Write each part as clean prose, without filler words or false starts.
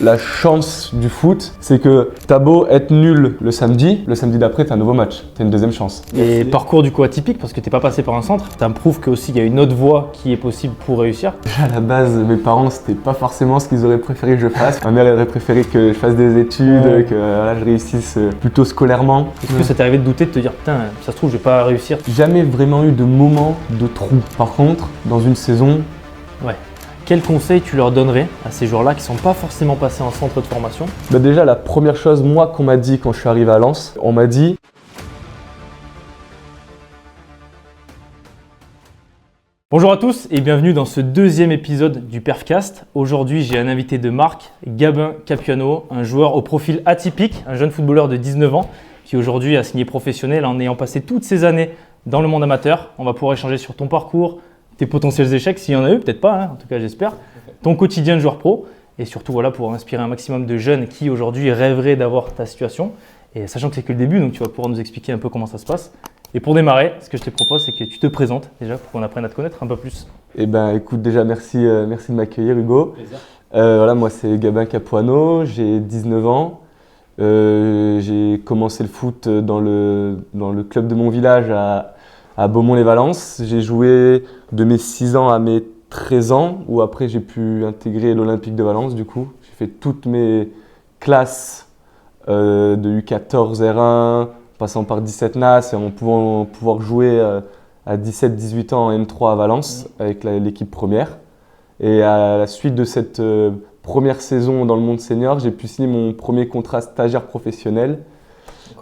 La chance du foot, c'est que t'as beau être nul le samedi d'après t'as un nouveau match, t'as une deuxième chance. Et parcours du coup atypique parce que t'es pas passé par un centre, ça me prouve qu'aussi il y a une autre voie qui est possible pour réussir. À la base, mes parents c'était pas forcément ce qu'ils auraient préféré que je fasse. Ma mère elle aurait préféré que je fasse des études, que voilà, je réussisse plutôt scolairement. Est-ce que ça t'est arrivé de douter, de te dire putain, ça se trouve je vais pas réussir? Jamais vraiment eu de moment de trou. Par contre, dans une saison, Ouais. Quel conseil tu leur donnerais à ces joueurs-là qui sont pas forcément passés en centre de formation? déjà la première chose moi qu'on m'a dit quand je suis arrivé à Lens, on m'a dit Bonjour à tous et bienvenue dans ce deuxième épisode du Perfcast. Aujourd'hui, j'ai un invité de marque, Gabin Capuano, un joueur au profil atypique, un jeune footballeur de 19 ans qui aujourd'hui a signé professionnel en ayant passé toutes ces années dans le monde amateur. On va pouvoir échanger sur ton parcours, tes potentiels échecs, s'il y en a eu, peut-être pas, hein, en tout cas j'espère, ton quotidien de joueur pro et surtout voilà, pour inspirer un maximum de jeunes qui aujourd'hui rêveraient d'avoir ta situation. Et sachant que c'est que le début, donc tu vas pouvoir nous expliquer un peu comment ça se passe. Et pour démarrer, ce que je te propose, c'est que tu te présentes déjà pour qu'on apprenne à te connaître un peu plus. écoute déjà merci de m'accueillir Hugo. Voilà, moi c'est Gabin Capuano, j'ai 19 ans. J'ai commencé le foot dans le club de mon village à Beaumont-les-Valences. J'ai joué de mes 6 ans à mes 13 ans, où après j'ai pu intégrer l'Olympique de Valence du coup. J'ai fait toutes mes classes de U14 R1, passant par 17 NAS et en pouvant pouvoir jouer à 17-18 ans en M3 à Valence avec l'équipe première. Et à la suite de cette première saison dans le monde senior, j'ai pu signer mon premier contrat stagiaire professionnel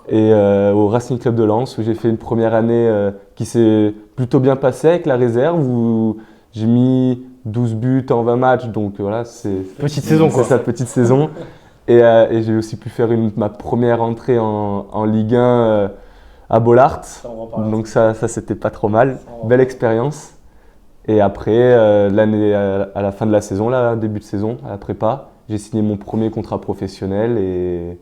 et au Racing Club de Lens où j'ai fait une première année qui s'est plutôt bien passée avec la réserve où j'ai mis 12 buts en 20 matchs, donc voilà, c'est Petite saison quoi. C'est sa petite saison. Et j'ai aussi pu faire ma première entrée en Ligue 1 à Bollaert, donc ça c'était pas trop mal, belle expérience. Et après, l'année à la fin de la saison, là, début de saison, à la prépa, j'ai signé mon premier contrat professionnel et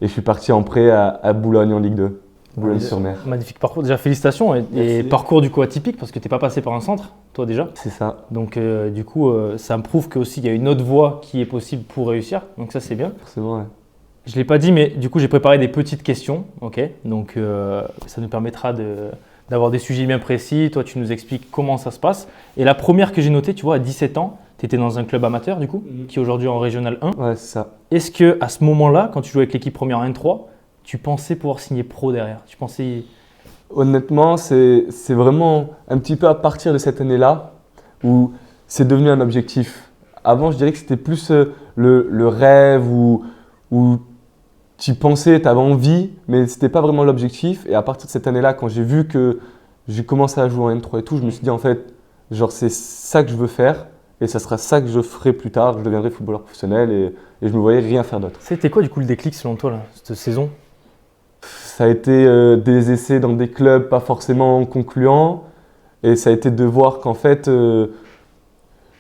je suis parti en prêt à Boulogne en Ligue 2, Boulogne-sur-Mer. Magnifique parcours, déjà félicitations et parcours du coup atypique parce que tu n'es pas passé par un centre, toi déjà. C'est ça. Donc du coup, ça me prouve qu'aussi il y a une autre voie qui est possible pour réussir, donc ça c'est bien. Forcément, ouais. Je ne l'ai pas dit, mais du coup j'ai préparé des petites questions, ok. Donc ça nous permettra d'avoir des sujets bien précis. Toi, tu nous expliques comment ça se passe. Et la première que j'ai notée, tu vois, à 17 ans, tu étais dans un club amateur, du coup, qui est aujourd'hui en Régional 1. Ouais, c'est ça. Est-ce qu'à ce moment-là, quand tu jouais avec l'équipe première en N3, tu pensais pouvoir signer pro derrière? Tu pensais… Honnêtement, c'est vraiment un petit peu à partir de cette année-là où c'est devenu un objectif. Avant, je dirais que c'était plus le rêve où tu pensais, tu avais envie, mais ce n'était pas vraiment l'objectif. Et à partir de cette année-là, quand j'ai vu que j'ai commencé à jouer en N3 et tout, je me suis dit en fait, genre c'est ça que je veux faire et ça sera ça que je ferai plus tard. Je deviendrai footballeur professionnel et je me voyais rien faire d'autre. C'était quoi du coup le déclic selon toi, là, cette saison? Ça a été des essais dans des clubs pas forcément concluants et ça a été de voir qu'en fait, de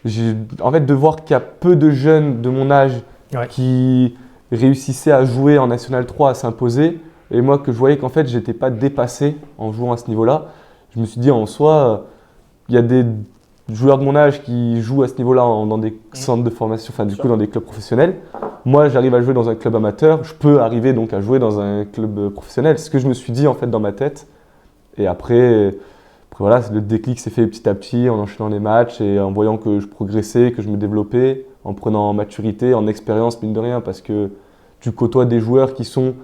voir qu'il y a peu de jeunes de mon âge qui réussissait à jouer en National 3, à s'imposer. Et moi, que je voyais qu'en fait, je n'étais pas dépassé en jouant à ce niveau-là. Je me suis dit, en soi, il y a des joueurs de mon âge qui jouent à ce niveau-là dans des centres de formation, enfin du coup dans des clubs professionnels. Moi, j'arrive à jouer dans un club amateur. Je peux arriver donc à jouer dans un club professionnel. C'est ce que je me suis dit en fait dans ma tête. Et après voilà, le déclic s'est fait petit à petit en enchaînant les matchs et en voyant que je progressais, que je me développais, en prenant en maturité, en expérience, mine de rien, parce que tu côtoies des joueurs qui sont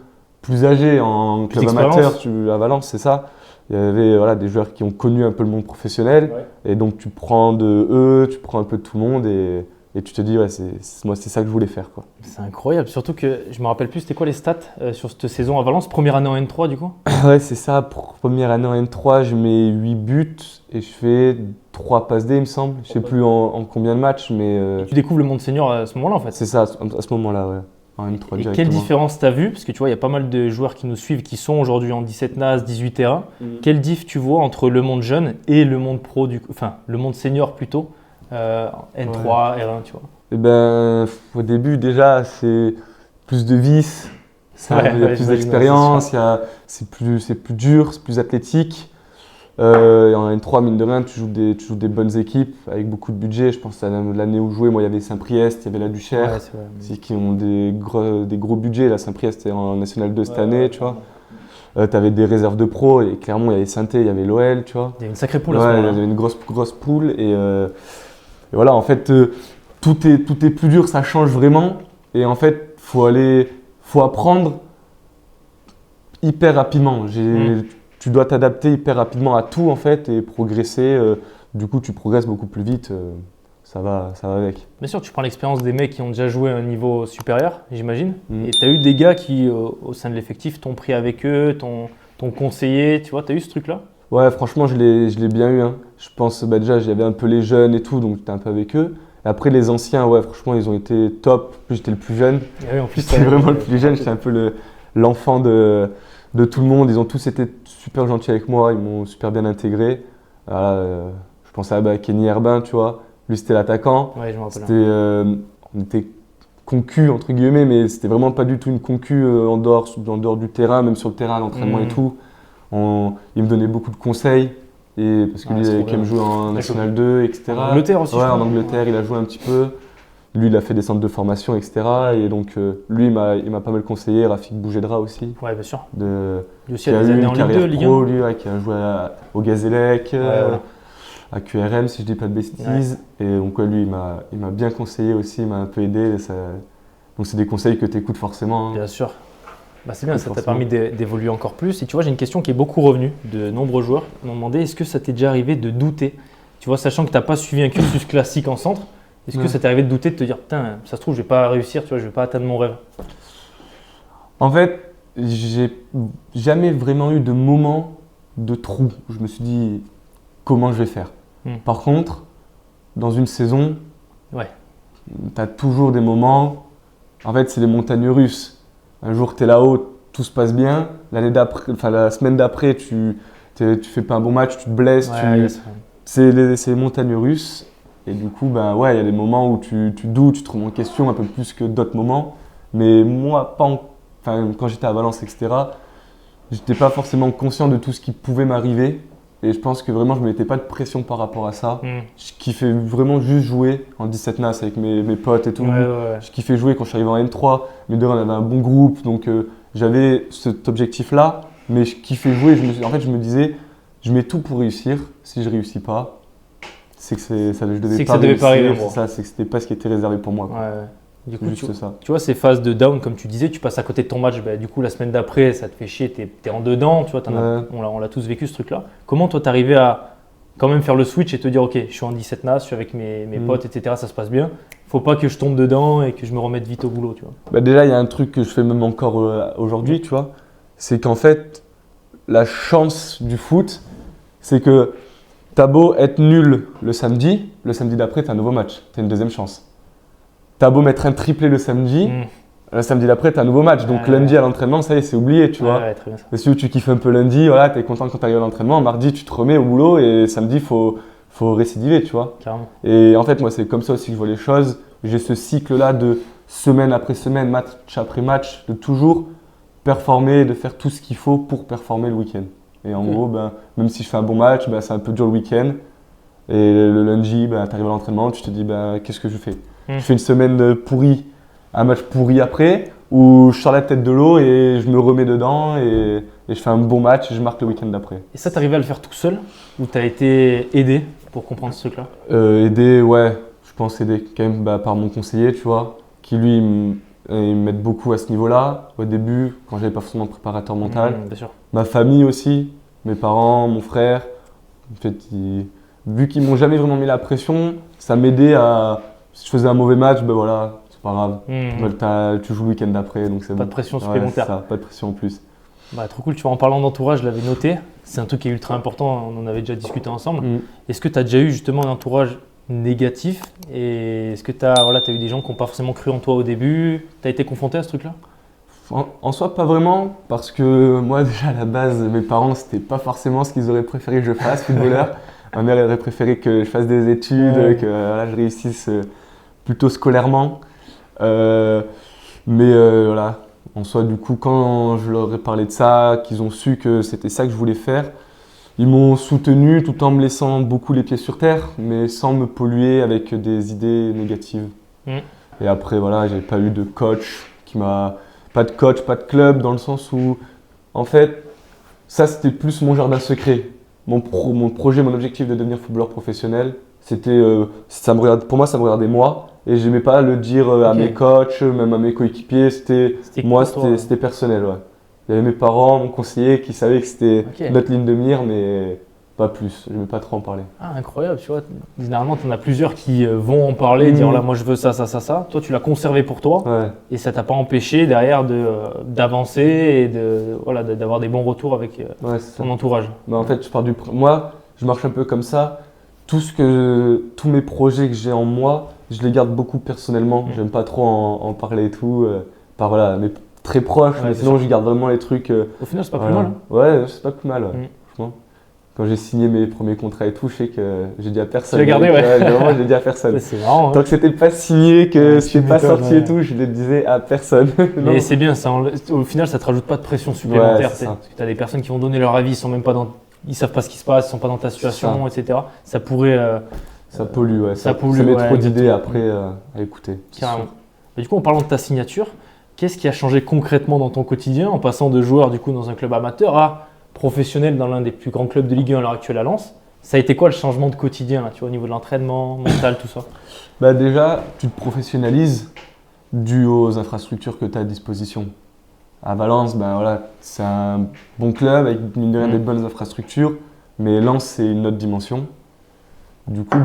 plus âgés en club amateur, à Valence, c'est ça. Il y avait des joueurs qui ont connu un peu le monde professionnel, et donc tu prends de eux, tu prends un peu de tout le monde, et tu te dis, moi c'est ça que je voulais faire, quoi. C'est incroyable, surtout que je me rappelle plus, c'était quoi les stats sur cette saison à Valence, première année en N3 du coup? Ouais, c'est ça, première année en N3, je mets 8 buts et je fais 3 passes D, il me semble. Je sais plus en combien de matchs, mais… Tu découvres le monde senior à ce moment-là en fait? C'est ça, à ce moment-là, ouais. En N3 directement. Quelle différence tu as vu? Parce que tu vois, il y a pas mal de joueurs qui nous suivent qui sont aujourd'hui en 17 NAS, 18 T1. Quelle diff tu vois entre le monde jeune et le monde pro, le monde senior plutôt, N3, R1, tu vois? Au début, déjà, c'est plus de vis, il y a plus d'expérience, c'est plus dur, c'est plus athlétique. En N3, mine de rien, tu joues des bonnes équipes avec beaucoup de budget. Je pense à l'année où je jouais, moi, il y avait Saint-Priest, il y avait la Duchère, Ouais, c'est vrai. c'est qui ont des gros budgets. La Saint-Priest est en National 2 cette année, tu vois. Tu avais des réserves de pro et clairement, il y avait Saint-Étienne, il y avait l'OL, tu vois. Il y a une sacrée poule à ce Ouais, il y moment-là. avait une grosse poule. Et voilà, en fait, tout est plus dur, ça change vraiment. Et en fait, faut apprendre hyper rapidement. Tu dois t'adapter hyper rapidement à tout en fait et progresser. Du coup, tu progresses beaucoup plus vite. Ça va avec. Bien sûr, tu prends l'expérience des mecs qui ont déjà joué à un niveau supérieur, j'imagine. Mm. Et tu as eu des gars qui, au sein de l'effectif, t'ont pris avec eux, t'ont conseillé. Tu vois, tu as eu ce truc-là? Ouais, franchement, je l'ai bien eu. Hein. Je pense, déjà, j'avais un peu les jeunes et tout, donc j'étais un peu avec eux. Et après, les anciens, ouais, franchement, ils ont été top. En plus, j'étais le plus jeune. Et oui, en plus, J'étais vraiment le plus jeune. J'étais un peu l'enfant de tout le monde. Ils ont tous été super gentils avec moi. Ils m'ont super bien intégré. Voilà, je pensais à Kenny Herbin, tu vois. Lui, c'était l'attaquant. Ouais, je me rappelle. On était concu, entre guillemets, mais c'était vraiment pas du tout une concu en dehors du terrain, même sur le terrain, l'entraînement et tout. Il me donnait beaucoup de conseils. Et parce que lui, il avait quand même joué en National 2, etc. En Angleterre aussi, ouais, je crois. en Angleterre, il a joué un petit peu. Lui, il a fait des centres de formation, etc. Et donc, lui, il m'a pas mal conseillé. Rafik Bougedra aussi. Ouais, bien sûr. Qui Lui aussi a a des eu années une en Ligue 2, carrière Ligue 1. pro, lui, qui a joué au Gazélec, voilà. à QRM, si je dis pas de bêtises. Et donc, ouais, lui, il m'a bien conseillé aussi, il m'a un peu aidé. Donc, c'est des conseils que tu écoutes forcément. Hein. Bien sûr. Bah, c'est bien, ça t'a Forcément. permis d'évoluer encore plus. Et tu vois, j'ai une question qui est beaucoup revenue de nombreux joueurs qui m'ont demandé est-ce que ça t'est déjà arrivé de douter? Tu vois, sachant que tu n'as pas suivi un cursus classique en centre, est-ce que Ouais. ça t'est arrivé de douter, de te dire putain, ça se trouve, je vais pas réussir, tu vois, je vais pas atteindre mon rêve? En fait, j'ai jamais vraiment eu de moment de trou où je me suis dit comment je vais faire. Par contre, dans une saison, Ouais. tu as toujours des moments, en fait, c'est les montagnes russes. Un jour, tu es là-haut, tout se passe bien. La semaine d'après, tu fais pas un bon match, tu te blesses. Ouais, C'est les montagnes russes. Et du coup, ben, ouais, il y a des moments où tu doutes, tu te remets en question un peu plus que d'autres moments. Mais moi, quand j'étais à Valence, etc., j'étais pas forcément conscient de tout ce qui pouvait m'arriver. Et je pense que vraiment, je ne mettais pas de pression par rapport à ça. Je kiffais vraiment juste jouer en 17 NAS avec mes potes et tout. Ouais. Je kiffais jouer quand je suis arrivé en N3. Mais on avait un bon groupe, donc j'avais cet objectif-là. Mais je kiffais jouer. En fait, je me disais, je mets tout pour réussir. Si je réussis pas, c'est que je devais pas devait pas arriver, réussir. moi. C'est ça, c'est que c'était pas ce qui était réservé pour moi. Quoi. Ouais. Du coup, Juste ça. tu vois, ces phases de down, comme tu disais, tu passes à côté de ton match. Bah, du coup, la semaine d'après, ça te fait chier, t'es en dedans. Tu vois, on l'a tous vécu ce truc-là. Comment toi, t'arrivais à quand même faire le switch et te dire, ok, je suis en 17 NAS, je suis avec mes potes, etc. Ça se passe bien. Faut pas que je tombe dedans et que je me remette vite au boulot, tu vois. Bah déjà, il y a un truc que je fais même encore aujourd'hui, tu vois. C'est qu'en fait, la chance du foot, c'est que t'as beau être nul le samedi d'après, t'as un nouveau match, t'as une deuxième chance. T'as beau mettre un triplé le samedi d'après, t'as un nouveau match. Donc lundi à l'entraînement, ça y est, c'est oublié, tu vois. Ouais, très bien ça. Et si tu kiffes un peu lundi, voilà, t'es content quand t'arrives à l'entraînement. Mardi, tu te remets au boulot et samedi, faut récidiver, tu vois. Carrément. Et en fait, moi, c'est comme ça aussi que je vois les choses. J'ai ce cycle-là de semaine après semaine, match après match, de toujours performer, de faire tout ce qu'il faut pour performer le week-end. Et en gros, même si je fais un bon match, c'est un peu dur le week-end. Et le lundi, tu arrives à l'entraînement, tu te dis, qu'est-ce que je fais? Je fais une semaine pourrie, un match pourri après, où je sors la tête de l'eau et je me remets dedans et je fais un bon match et je marque le week-end d'après. Et ça, t'arrivais à le faire tout seul ou t'as été aidé pour comprendre ce truc-là? Aider, ouais, je pense aider quand même par mon conseiller, tu vois, qui lui, il m'aide beaucoup à ce niveau-là. Au début, quand j'avais pas forcément de préparateur mental. Bien sûr. Ma famille aussi, mes parents, mon frère. En fait, vu qu'ils m'ont jamais vraiment mis la pression, ça m'aidait à… Si je faisais un mauvais match, voilà, c'est pas grave. Tu joues le week-end d'après, donc c'est bon. Pas de pression supplémentaire. Ouais, pas de pression en plus. Trop cool, tu vois, en parlant d'entourage, je l'avais noté. C'est un truc qui est ultra important, on en avait déjà discuté ensemble. Est-ce que tu as déjà eu justement un entourage négatif? Et est-ce que tu as eu des gens qui n'ont pas forcément cru en toi au début? Tu as été confronté à ce truc-là? En soi, pas vraiment, parce que moi, déjà à la base, mes parents, c'était pas forcément ce qu'ils auraient préféré que je fasse, footballeur. Ma mère, elle aurait préféré que je fasse des études, que je réussisse plutôt scolairement. Mais voilà, en soi, du coup, quand je leur ai parlé de ça, qu'ils ont su que c'était ça que je voulais faire, Ils m'ont soutenu tout en me laissant beaucoup les pieds sur terre, mais sans me polluer avec des idées négatives. Et après, voilà, j'ai pas eu de coach pas de coach, pas de club, dans le sens où, en fait, ça c'était plus mon jardin secret. Mon projet, mon objectif de devenir footballeur professionnel, c'était, pour moi, ça me regardait moi. Et j'aimais pas le dire à mes coachs, même à mes coéquipiers. C'était personnel. Ouais. Il y avait mes parents, mon conseiller qui savaient que c'était notre ligne de mire, mais pas plus. Je n'aimais pas trop en parler. Ah, incroyable, tu vois. Généralement, tu en as plusieurs qui vont en parler, dire là, moi je veux ça, ça, ça, ça. Toi, tu l'as conservé pour toi. Ouais. Et ça t'a pas empêché derrière d'avancer et d'avoir des bons retours avec ton entourage. Bah, en fait, moi, je marche un peu comme ça. Tous mes projets que j'ai en moi, je les garde beaucoup personnellement. J'aime pas trop en parler et tout. Mais très proches, mais sinon je garde vraiment les trucs. Au final, c'est pas plus mal. Hein. Ouais, c'est pas plus mal, franchement. Quand j'ai signé mes premiers contrats et tout, je sais que j'ai dit à personne. Tu l'as gardé, ouais. Vraiment, je l'ai dit à personne. C'est marrant. Tant que c'était pas signé, que c'était pas sorti et tout, je le disais à personne. Mais c'est bien, au final, ça te rajoute pas de pression supplémentaire. Parce que tu as des personnes qui vont donner leur avis, ils savent pas ce qui se passe, ils sont pas dans ta situation, etc. Ça pourrait. Ça pollue, ouais. Ça met trop d'idées après à écouter. Carrément. Et du coup, en parlant de ta signature, qu'est-ce qui a changé concrètement dans ton quotidien en passant de joueur du coup dans un club amateur à professionnel dans l'un des plus grands clubs de Ligue 1 à l'heure actuelle à Lens? Ça a été quoi le changement de quotidien là, tu vois, au niveau de l'entraînement, mental, tout ça? Bah déjà, tu te professionnalises dû aux infrastructures que tu as à disposition. À Valence, c'est un bon club avec mine de rien des bonnes infrastructures, mais Lens c'est une autre dimension. Du coup,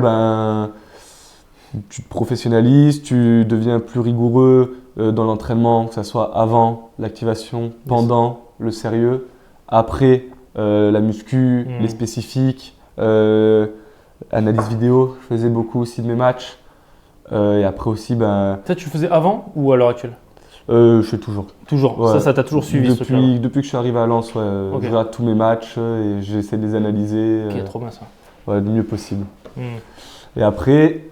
tu te professionnalises, tu deviens plus rigoureux dans l'entraînement, que ce soit avant l'activation, pendant le sérieux, après la muscu, les spécifiques, analyse vidéo, je faisais beaucoup aussi de mes matchs. Et après aussi, Ça, tu le faisais avant ou à l'heure actuelle? Je fais toujours. Toujours, ouais. Ça t'a toujours suivi ce truc-là? Depuis que je suis arrivé à Lens, je regarde tous mes matchs et j'essaie de les analyser. Ok, trop bien ça. Ouais, du mieux possible. Et après,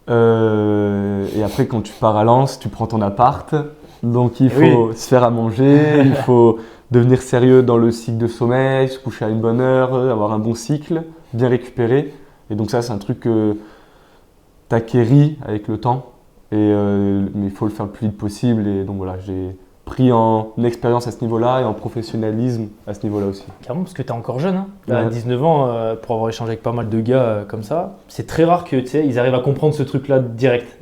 quand tu pars à Lens, tu prends ton appart. Donc il faut se faire à manger, il faut devenir sérieux dans le cycle de sommeil, se coucher à une bonne heure, avoir un bon cycle, bien récupérer. Et donc ça, c'est un truc que tu acquéris avec le temps. Mais il faut le faire le plus vite possible. Et donc voilà, j'ai pris en expérience à ce niveau-là et en professionnalisme à ce niveau-là aussi. Carrément, parce que tu es encore jeune. Hein. À 19 ans, pour avoir échangé avec pas mal de gars comme ça, c'est très rare que ils arrivent à comprendre ce truc-là direct.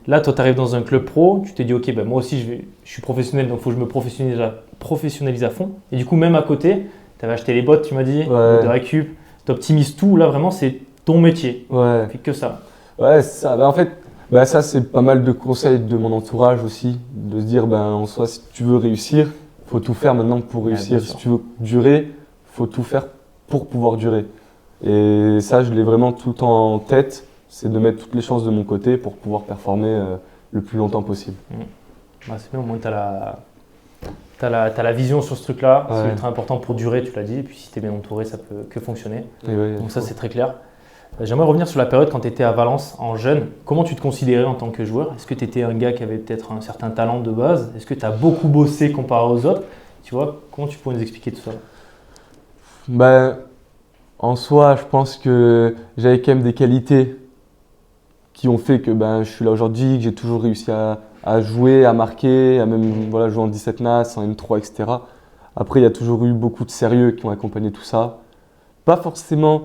Là, toi, tu arrives dans un club pro, tu t'es dit, ok, moi aussi, je suis professionnel, donc il faut que je me professionnalise à fond. Et du coup, même à côté, tu avais acheté les bottes, tu m'as dit, de récup, tu optimises tout. Là, vraiment, c'est ton métier. Ouais. Tu fais que ça. Ouais, c'est ça. En fait, ça, c'est pas mal de conseils de mon entourage aussi, de se dire, en soi, si tu veux réussir, il faut tout faire maintenant pour réussir. Si tu veux durer, il faut tout faire pour pouvoir durer. Et ça, je l'ai vraiment tout le temps en tête, c'est de mettre toutes les chances de mon côté pour pouvoir performer le plus longtemps possible. C'est bien, au moins tu as la vision sur ce truc-là, c'est ultra important pour durer, tu l'as dit, et puis si tu es bien entouré, ça peut que fonctionner. Donc ça, c'est très clair. J'aimerais revenir sur la période quand tu étais à Valence en jeune. Comment tu te considérais en tant que joueur? Est-ce que tu étais un gars qui avait peut-être un certain talent de base? Est-ce que tu as beaucoup bossé comparé aux autres? Tu vois, comment tu pourrais nous expliquer tout ça? En soi, je pense que j'avais quand même des qualités qui ont fait que je suis là aujourd'hui, que j'ai toujours réussi à jouer, à marquer, à même jouer en 17 NAS, en M3, etc. Après, il y a toujours eu beaucoup de sérieux qui ont accompagné tout ça. Pas forcément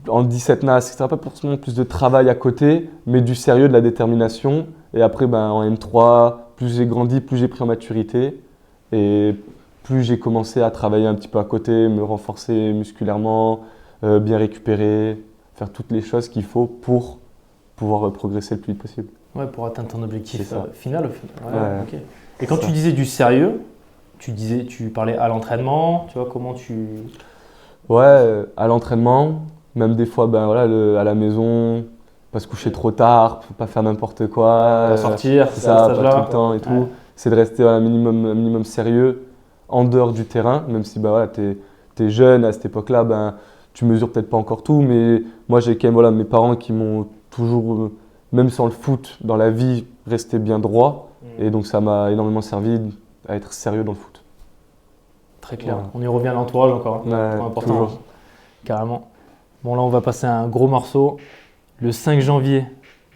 en 17 NAS, etc. Pas forcément plus de travail à côté, mais du sérieux, de la détermination. Et après, en M3, plus j'ai grandi, plus j'ai pris en maturité. Et plus j'ai commencé à travailler un petit peu à côté, me renforcer musculairement, bien récupérer, faire toutes les choses qu'il faut pour pouvoir progresser le plus vite possible. Ouais, pour atteindre ton objectif final. Ouais, okay. Et quand tu disais du sérieux, tu parlais à l'entraînement, tu vois, comment tu… Ouais, à l'entraînement, même des fois à la maison, pas se coucher trop tard, pas faire n'importe quoi. Pas sortir, c'est ça, pas tout le temps et tout. C'est de rester un minimum sérieux en dehors du terrain, même si t'es jeune à cette époque-là, tu mesures peut-être pas encore tout, mais moi j'ai quand même mes parents qui m'ont toujours, même sans le foot, dans la vie, resté bien droit. Et donc ça m'a énormément servi à être sérieux dans le foot. Très clair. On y revient à l'entourage encore. Ouais, important. toujours. carrément. Bon, là, on va passer à un gros morceau. Le 5 janvier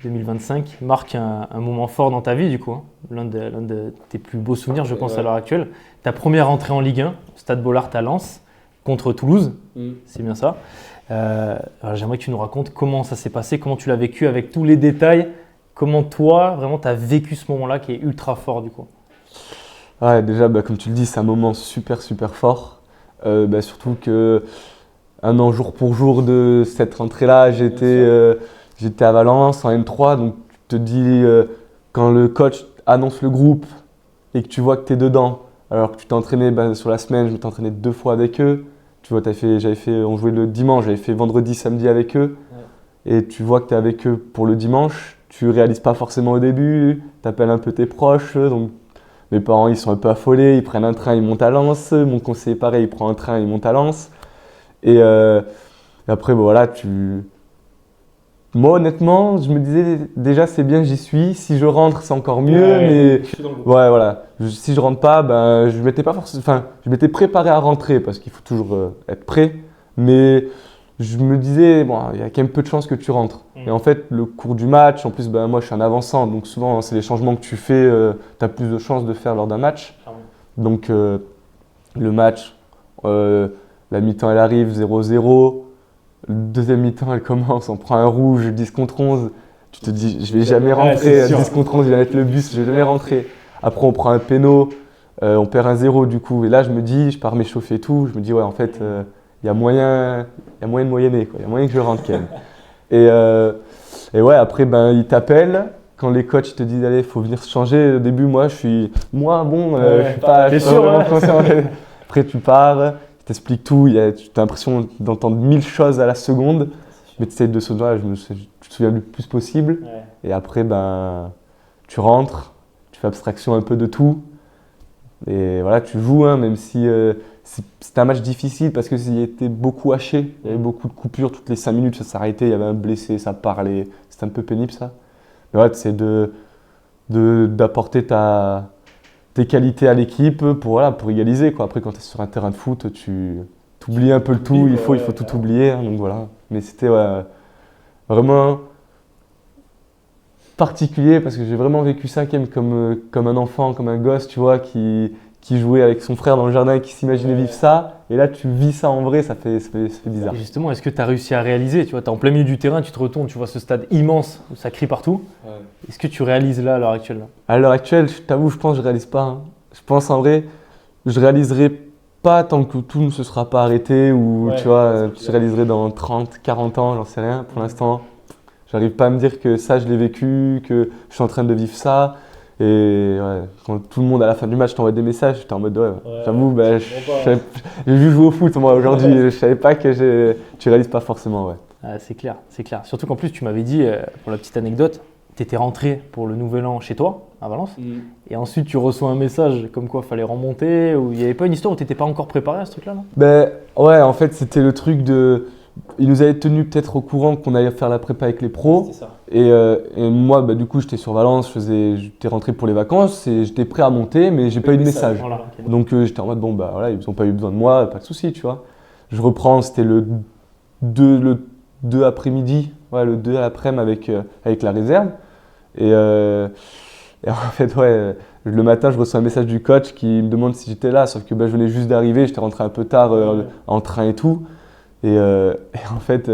2025 marque un moment fort dans ta vie, du coup. Hein. L'un de tes plus beaux souvenirs, je pense, à l'heure actuelle. Ta première entrée en Ligue 1, Stade Bollaert à Lens, contre Toulouse. C'est bien ça. Alors, j'aimerais que tu nous racontes comment ça s'est passé, comment tu l'as vécu avec tous les détails. Comment toi, vraiment, tu as vécu ce moment-là qui est ultra fort, du coup. Ouais, déjà, comme tu le dis, c'est un moment super, super fort. Surtout que un an jour pour jour de cette rentrée-là, j'étais à Valence en N3. Donc, tu te dis, quand le coach annonce le groupe et que tu vois que tu es dedans, alors que tu t'es entraîné sur la semaine, je m'étais entraîné 2 fois avec eux. Tu vois, on jouait le dimanche, j'avais fait vendredi, samedi avec eux. Ouais. Et tu vois que tu es avec eux pour le dimanche. Tu ne réalises pas forcément au début, tu appelles un peu tes proches. Donc, mes parents, ils sont un peu affolés, ils prennent un train, ils montent à Lens. Mon conseiller, pareil, il prend un train, il monte à Lens. Et après, voilà, moi, honnêtement, je me disais déjà, c'est bien, j'y suis. Si je rentre, c'est encore mieux. Mais ouais, voilà. Si je rentre pas, je m'étais pas forcément. Enfin, je m'étais préparé à rentrer parce qu'il faut toujours être prêt. Mais je me disais, bon, il y a quand même peu de chances que tu rentres. Et en fait, le cours du match, en plus, moi, je suis un avançant. Donc souvent, c'est les changements que tu fais, tu as plus de chances de faire lors d'un match. Donc, le match, la mi-temps, elle arrive 0-0. Le deuxième mi-temps, elle commence, on prend un rouge, 10 contre 11. Tu te dis, je vais jamais rentrer, 10 contre 11, il va mettre le bus, je vais jamais rentrer. Après, on prend un péno, on perd un 0 du coup. Et là, je me dis, je pars m'échauffer et tout. Je me dis, ouais, en fait, il y a moyen de moyenner, quoi. Il y a moyen que je rentre quand même. Et ouais, après, il t'appelle. Quand les coachs te disent, allez, il faut venir se changer. Au début, je suis pas vraiment conscient. Après, tu pars. T'expliques tout, tu as l'impression d'entendre 1000 choses à la seconde, mais tu essaies de se dire, tu te souviens le plus possible. Ouais. Et après, tu rentres, tu fais abstraction un peu de tout. Et voilà, tu joues, hein, même si c'était un match difficile parce qu'il était beaucoup haché. Il y avait beaucoup de coupures, toutes les 5 minutes ça s'arrêtait, il y avait un blessé, ça parlait. C'était un peu pénible ça. Mais ouais, c'est d'apporter tes qualités à l'équipe pour égaliser, quoi. Après, quand tu es sur un terrain de foot, tu oublies un peu le tout, il faut tout oublier. Hein, donc voilà. Mais c'était vraiment particulier parce que j'ai vraiment vécu ça quand même comme un enfant, comme un gosse, tu vois, qui jouait avec son frère dans le jardin et qui s'imaginait vivre ça. Et là, tu vis ça en vrai, ça fait bizarre. Et justement, est-ce que tu as réussi à réaliser? Tu vois, tu es en plein milieu du terrain, tu te retournes, tu vois ce stade immense où ça crie partout. Ouais. Est-ce que tu réalises là à l'heure actuelle? À l'heure actuelle, je t'avoue, je pense que je ne réalise pas. Hein. Je pense en vrai, je ne réaliserai pas tant que tout ne se sera pas arrêté ou tu vois, je réaliserai dans 30, 40 ans, j'en sais rien. Pour l'instant, j'arrive pas à me dire que ça, je l'ai vécu, que je suis en train de vivre ça. Et ouais, quand tout le monde à la fin du match t'envoie des messages, j'étais en mode j'avoue, j'ai vu jouer au foot moi aujourd'hui, je savais pas que tu réalises pas forcément. Ouais. Ah, c'est clair, c'est clair. Surtout qu'en plus tu m'avais dit, pour la petite anecdote, tu étais rentré pour le nouvel an chez toi, à Valence, et ensuite tu reçois un message comme quoi il fallait remonter, ou il n'y avait pas une histoire où tu n'étais pas encore préparé à ce truc-là, non? Ouais, en fait c'était le truc de... Il nous avait tenu peut-être au courant qu'on allait faire la prépa avec les pros. C'est ça. Et moi, du coup, j'étais sur Valence, j'étais rentré pour les vacances et j'étais prêt à monter, mais j'ai pas eu de message. Voilà, okay. Donc j'étais en mode, ils n'ont pas eu besoin de moi, pas de souci, tu vois. Je reprends, c'était le 2 après-midi, le 2 après-midi avec la réserve. Et en fait, le matin, je reçois un message du coach qui me demande si j'étais là, sauf que je venais juste d'arriver, j'étais rentré un peu tard en train et tout. Et en fait,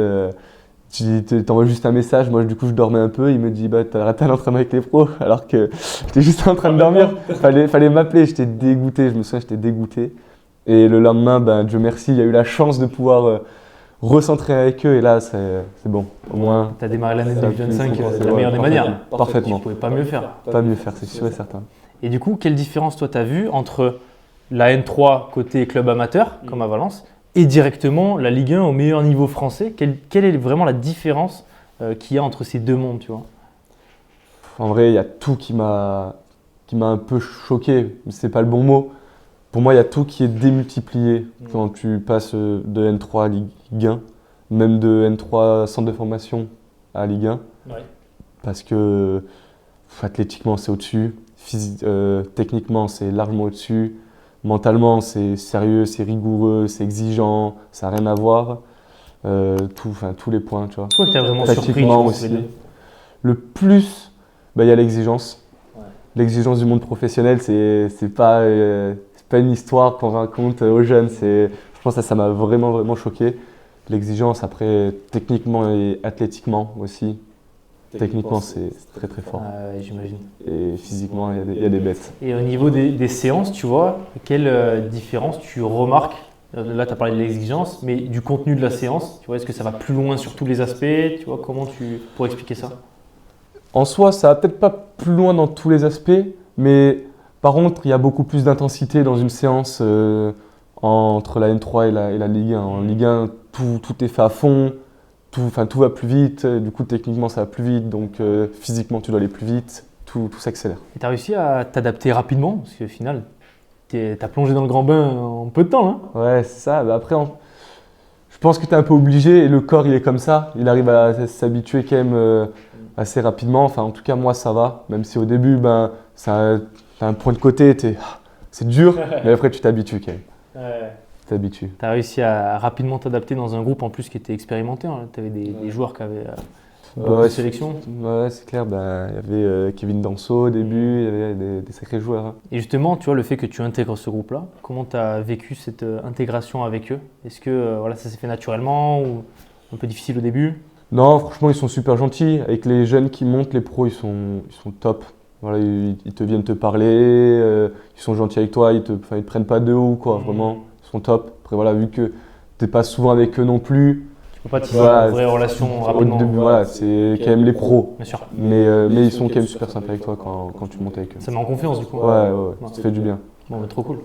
tu t'envoies juste un message. Moi, du coup, je dormais un peu. Il me dit, t'as raté l'entraînement avec les pros, alors que j'étais juste en train de dormir. Fallait m'appeler. J'étais dégoûté. Je me souviens, j'étais dégoûté. Et le lendemain, Dieu merci, il y a eu la chance de pouvoir recentrer avec eux. Et là, c'est bon. Au moins. Tu as démarré l'année 2025 de la meilleure des manières. Parfaitement. Tu pouvais pas mieux faire. Pas mieux faire, c'est sûr et certain. Et du coup, quelle différence, toi, tu as vu entre la N3 côté club amateur, comme à Valence, et directement la Ligue 1 au meilleur niveau français? Quelle est vraiment la différence qu'il y a entre ces deux mondes, tu vois? En vrai, il y a tout qui m'a un peu choqué, mais c'est pas le bon mot. Pour moi, il y a tout qui est démultiplié quand tu passes de N3 à Ligue 1, même de N3 centre de formation à Ligue 1. Ouais. Parce que athlétiquement, c'est au-dessus, techniquement, c'est largement au-dessus. Mentalement, c'est sérieux, c'est rigoureux, c'est exigeant, ça n'a rien à voir. tous les points, tu vois. C'est quoi que tu as vraiment surpris Tactiquement aussi. Le plus, il y a l'exigence. Ouais. L'exigence du monde professionnel, c'est pas une histoire qu'on raconte aux jeunes. Je pense que ça m'a vraiment, vraiment choqué. L'exigence, après, techniquement et athlétiquement aussi. Techniquement, c'est très, très fort. J'imagine. Et physiquement, il y a des bêtes. Et au niveau des séances, tu vois, quelle différence tu remarques? Là, tu as parlé de l'exigence, mais du contenu de la séance, tu vois, est-ce que ça va plus loin sur tous les aspects? Tu vois, comment tu pourrais expliquer ça? En soi, ça va peut-être pas plus loin dans tous les aspects, mais par contre, il y a beaucoup plus d'intensité dans une séance entre la N3 et la Ligue 1. En Ligue 1, tout est fait à fond, tout va plus vite, du coup, techniquement, ça va plus vite, donc physiquement, tu dois aller plus vite, tout s'accélère. Et tu as réussi à t'adapter rapidement? Parce qu'au final, tu as plongé dans le grand bain en peu de temps, hein? Ouais, c'est ça. Après, je pense que tu es un peu obligé, et le corps, il est comme ça, il arrive à s'habituer quand même assez rapidement. Enfin, en tout cas, moi, ça va. Même si au début, t'as un point de côté, c'est dur, mais après, tu t'habitues quand même. Ouais. Tu t'habitues. Tu as réussi à rapidement t'adapter dans un groupe en plus qui était expérimenté. Hein. Tu avais des joueurs qui avaient beaucoup de sélection. Ouais, c'est clair. Il y avait Kevin Danso au début, il y avait des sacrés joueurs. Hein. Et justement, tu vois, le fait que tu intègres ce groupe-là, comment tu as vécu cette intégration avec eux? Est-ce que ça s'est fait naturellement ou un peu difficile au début? Non, franchement, ils sont super gentils. Avec les jeunes qui montent, les pros, ils sont top. Voilà, ils te viennent te parler, ils sont gentils avec toi, ils te prennent pas de haut, quoi, vraiment, ils sont top. Après, voilà, vu que tu n'es pas souvent avec eux non plus. Tu peux pas tisser une vraie relation rapidement. Au début, c'est quand même les pros. Bien sûr. Mais ils sont quand même super sympas avec toi quand tu montes avec eux. Ça met en confiance, du coup. Ouais, ça fait du bien. Bon, trop cool.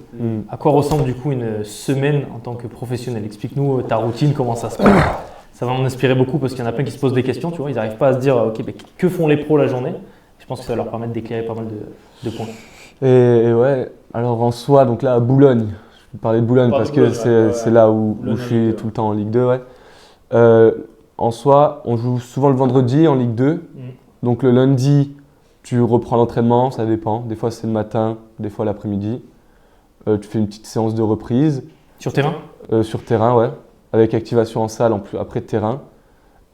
À quoi ressemble, du coup, une semaine en tant que professionnel? Explique-nous ta routine, comment ça se passe. Ça va m'en inspirer beaucoup parce qu'il y en a plein qui se posent des questions, tu vois. Ils n'arrivent pas à se dire, ok, que font les pros la journée? Je pense que ça va leur permettre d'éclairer pas mal de points. Et ouais, alors en soi, donc là à Boulogne, je vais parler de Boulogne parce que c'est là où je suis tout le temps en Ligue 2. Ouais. En soi, on joue souvent le vendredi en Ligue 2. Donc le lundi, tu reprends l'entraînement, ça dépend. Des fois c'est le matin, des fois l'après-midi. Tu fais une petite séance de reprise. Sur terrain? Sur terrain, ouais. Avec activation en salle après terrain.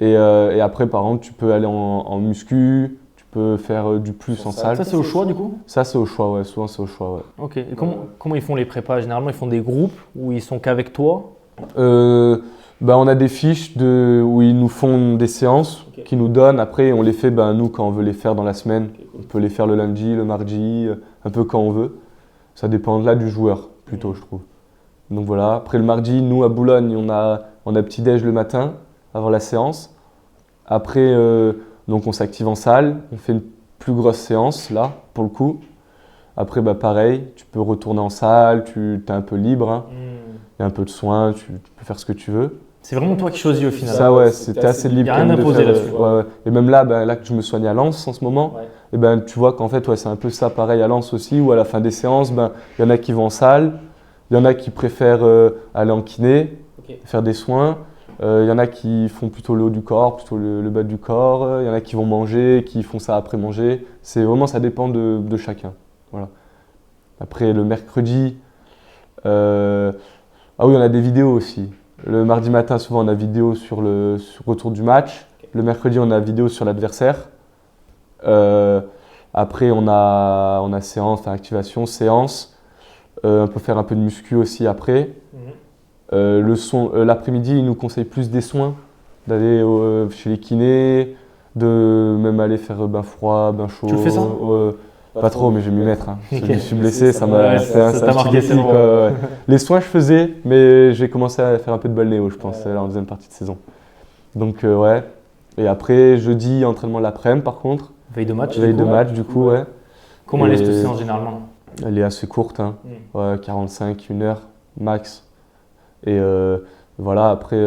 Et après, par contre, tu peux aller en muscu, tu peux faire du plus en salle. Ça, c'est au choix, du coup? Ça, c'est au choix, ouais. Souvent, c'est au choix, ouais. Ok. Et comment ils font les prépas? Généralement, ils font des groupes où ils sont qu'avec toi? On a des fiches où ils nous font des séances qu'ils nous donnent. Après, on les fait, nous, quand on veut les faire dans la semaine. On peut les faire le lundi, le mardi, un peu quand on veut. Ça dépend là du joueur, plutôt, je trouve. Donc voilà. Après, le mardi, nous, à Boulogne, on a petit-déj le matin, avant la séance. Après, donc on s'active en salle. On fait une plus grosse séance, là, pour le coup. Après, pareil, tu peux retourner en salle, tu es un peu libre. Hein. Il y a un peu de soins, tu peux faire ce que tu veux. C'est vraiment toi qui choisis au final. Ça, ouais, c'était assez libre. Il n'y a rien imposé là-dessus. Ouais. Et même là, là que je me soigne à Lens en ce moment, et tu vois qu'en fait, c'est un peu ça pareil à Lens aussi, où à la fin des séances, il y en a qui vont en salle, il y en a qui préfèrent aller en kiné, faire des soins, il y en a qui font plutôt le haut du corps, plutôt le bas du corps, il y en a qui vont manger, qui font ça après manger. C'est vraiment, ça dépend de chacun. Voilà. Après, le mercredi, ah oui, on a des vidéos aussi. Le mardi matin, souvent, on a vidéo sur le retour du match. Le mercredi, on a vidéo sur l'adversaire. Après, on a séance, activation, séance. On peut faire un peu de muscu aussi après. L'après-midi, ils nous conseillent plus des soins, d'aller chez les kinés, de même aller faire bain froid, bain chaud. Tu le fais ça? Pas trop, mais je vais m'y mettre. Hein. Je me suis blessé, ça m'a fait un petit déclic. Ouais. Les soins, je faisais, mais j'ai commencé à faire un peu de balnéo, je pense, là, en deuxième partie de saison. Donc, ouais. Et après, jeudi, entraînement l'après-midi, par contre. Veille de match? Veille de match, du coup, ouais. Comment elle est cette séance généralement? Elle est assez courte, hein. Ouais, 45, 1 heure, max. Et voilà, après,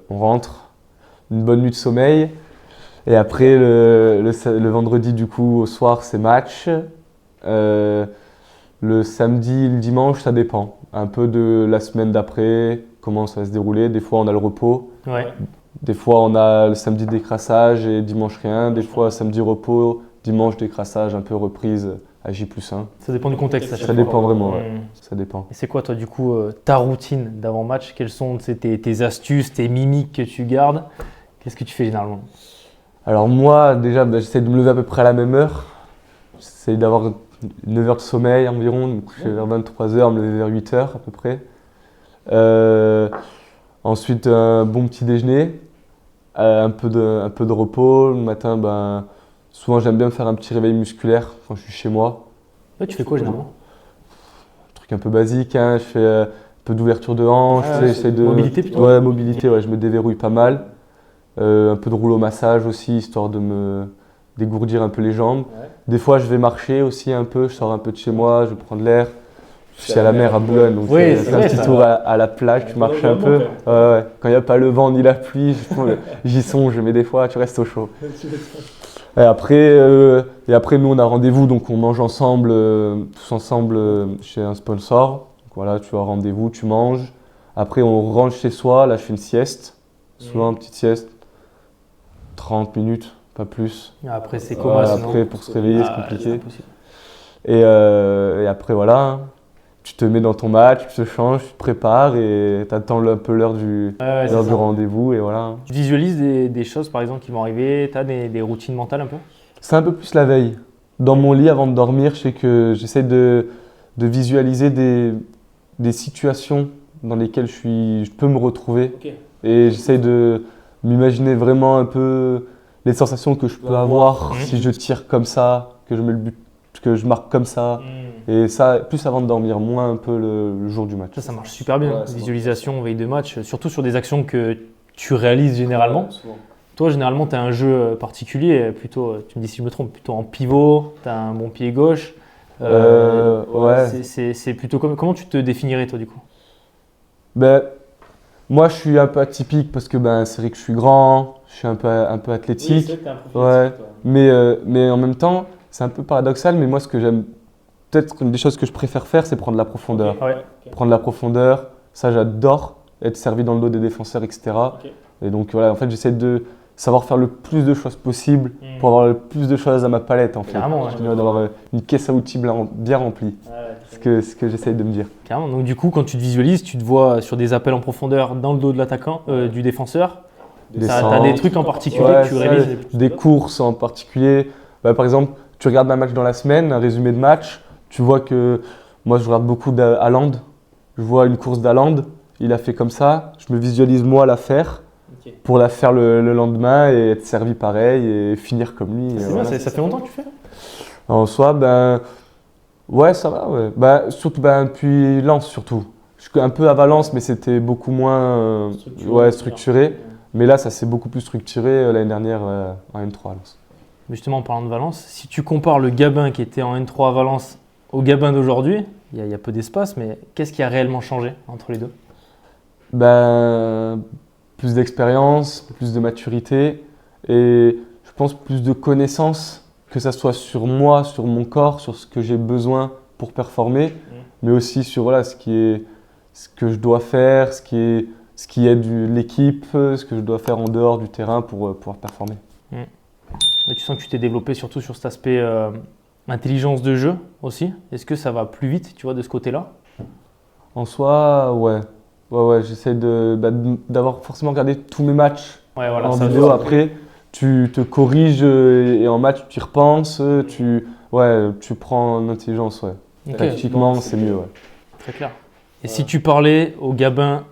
on rentre. Une bonne nuit de sommeil. Et après, le vendredi, du coup, au soir, c'est match. Le samedi, le dimanche, ça dépend. Un peu de la semaine d'après, comment ça va se dérouler. Des fois, on a le repos. Ouais. Des fois, on a le samedi décrassage et dimanche rien. Des fois, samedi repos, dimanche décrassage, un peu reprise à J+1. Ça dépend du contexte à chaque Ça fois. dépend vraiment, ouais. Ça dépend. Et c'est quoi toi du coup ta routine d'avant-match? Quelles sont tes astuces, tes mimiques que tu gardes? Qu'est-ce que tu fais généralement? Alors moi, déjà, j'essaie de me lever à peu près à la même heure. J'essaie d'avoir 9 heures de sommeil environ, me coucher vers 23h, me lever vers 8h à peu près. Ensuite, un bon petit déjeuner, un peu de repos. Le matin, souvent j'aime bien me faire un petit réveil musculaire quand je suis chez moi. Ouais, tu fais quoi généralement? Un truc un peu basique, hein. Je fais un peu d'ouverture de hanche, j'essaie de… Mobilité plutôt? Ouais, mobilité, ouais, je me déverrouille pas mal. Un peu de rouleau massage aussi, histoire de me dégourdir un peu les jambes. Ouais. Des fois, je vais marcher aussi un peu, je sors un peu de chez moi, je prends de l'air. Je suis à la mer à Boulogne, donc Oui, c'est un petit tour à la plage, tu marches un peu. Ouais. Quand il n'y a pas le vent ni la pluie, j'y songe, mais des fois, tu restes au chaud. Et après, nous, on a rendez-vous, donc on mange ensemble, tous ensemble chez un sponsor. Donc voilà, tu as rendez-vous, tu manges. Après, on rentre chez soi, là, je fais une sieste. Souvent, une petite sieste, 30 minutes, pas plus. Après, c'est comment sinon? Après, pour se réveiller, c'est compliqué. C'est impossible. Et après, voilà, tu te mets dans ton match, tu te changes, tu te prépares et tu attends un peu l'heure du rendez-vous. Et voilà. Tu visualises des choses, par exemple, qui vont arriver? Tu as des routines mentales un peu? C'est un peu plus la veille. Dans mon lit, avant de dormir, je sais que j'essaie de visualiser des situations dans lesquelles je peux me retrouver. Okay. Et j'essaie de m'imaginer vraiment un peu les sensations que je peux avoir si je tire comme ça, que je mets le but, que je marque comme ça. Et ça, plus avant de dormir, moins un peu le jour du match. Ça marche super bien. Visualisation, veille de match, surtout sur des actions que tu réalises généralement. Toi, généralement, tu as un jeu particulier, plutôt, tu me dis si je me trompe, plutôt en pivot, tu as un bon pied gauche. C'est plutôt comment tu te définirais, toi, du coup? Moi, je suis un peu atypique parce que c'est vrai que je suis grand, je suis un peu athlétique. Oui, c'est vrai que t'as un profil athlétique, toi. Mais en même temps, c'est un peu paradoxal, mais moi, ce que j'aime, peut-être une des choses que je préfère faire, c'est prendre la profondeur. Okay. Prendre la profondeur, ça j'adore, être servi dans le dos des défenseurs, etc. Okay. Et donc voilà, en fait, j'essaie de savoir faire le plus de choses possible pour avoir le plus de choses à ma palette, en fait. Carrément, d'avoir une caisse à outils bien remplie. C'est ce que j'essaie de me dire. Carrément. Donc du coup, quand tu te visualises, tu te vois sur des appels en profondeur dans le dos de l'attaquant, du défenseur. Tu as des trucs en particulier que tu réalises? Des courses en particulier. Par exemple, tu regardes un match dans la semaine, un résumé de match, tu vois que moi je regarde beaucoup d'Haaland. Je vois une course d'Haaland, il a fait comme ça, je me visualise moi la faire. Pour la faire le lendemain et être servi pareil et finir comme lui. C'est bien, ça fait longtemps que tu fais? En soi, ouais, ça va. Ouais. Surtout depuis Lens, surtout. Je suis un peu à Valence, mais c'était beaucoup moins structuré. Mais là, ça s'est beaucoup plus structuré l'année dernière en N3 à Lens. Justement, en parlant de Valence, si tu compares le Gabin qui était en N3 à Valence au Gabin d'aujourd'hui, il y a peu d'espace, mais qu'est-ce qui a réellement changé entre les deux? Plus d'expérience, plus de maturité et je pense plus de connaissances, que ça soit sur moi, sur mon corps, sur ce que j'ai besoin pour performer, mais aussi sur ce que je dois faire, ce qui est de l'équipe, ce que je dois faire en dehors du terrain pour pouvoir performer. Mais tu sens que tu t'es développé surtout sur cet aspect intelligence de jeu aussi. Est-ce que ça va plus vite, tu vois, de ce côté-là? En soi, ouais. Ouais, j'essaie d'avoir forcément regardé tous mes matchs en vidéo. Après, tu te corriges et en match, tu y repenses, tu prends en intelligence. Ouais. Okay. Tactiquement, c'est mieux. Ouais. Très clair. Et si tu parlais au Gabin,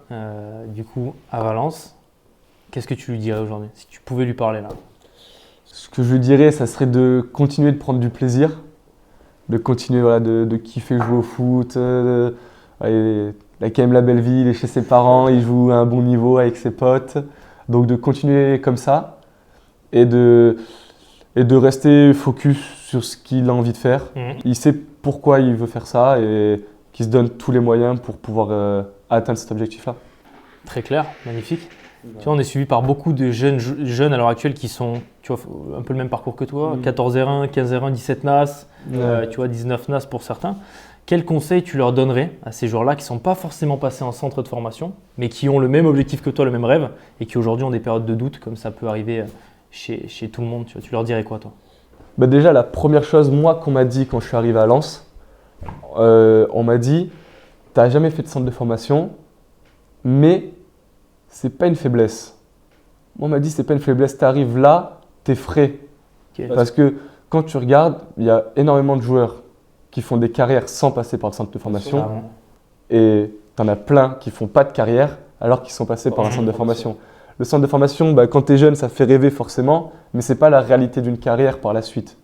du coup, à Valence, qu'est-ce que tu lui dirais aujourd'hui, si tu pouvais lui parler là? Ce que je lui dirais, ça serait de continuer de prendre du plaisir, de continuer de kiffer jouer au foot. Il a quand même la belle vie, il est chez ses parents, il joue à un bon niveau avec ses potes. Donc de continuer comme ça et de rester focus sur ce qu'il a envie de faire. Il sait pourquoi il veut faire ça et qu'il se donne tous les moyens pour pouvoir atteindre cet objectif-là. Très clair, magnifique. Tu vois, on est suivi par beaucoup de jeunes à l'heure actuelle qui sont, tu vois, un peu le même parcours que toi, 14 R1, 15 R1, 17 NAS, tu vois, 19 NAS pour certains. Quels conseils tu leur donnerais à ces joueurs-là qui ne sont pas forcément passés en centre de formation, mais qui ont le même objectif que toi, le même rêve, et qui aujourd'hui ont des périodes de doute, comme ça peut arriver chez tout le monde? Tu leur dirais quoi, toi? Bah déjà, la première chose, moi, qu'on m'a dit quand je suis arrivé à Lens, on m'a dit, tu n'as jamais fait de centre de formation, mais c'est pas une faiblesse. Moi, on m'a dit, c'est pas une faiblesse, tu arrives là, tu es frais. Ok. Parce que quand tu regardes, il y a énormément de joueurs qui font des carrières sans passer par le centre de formation. Carrément. Et tu en as plein qui font pas de carrière alors qu'ils sont passés par un centre de formation. Le centre de formation, bah, quand tu es jeune, ça fait rêver forcément, mais ce n'est pas la réalité d'une carrière par la suite.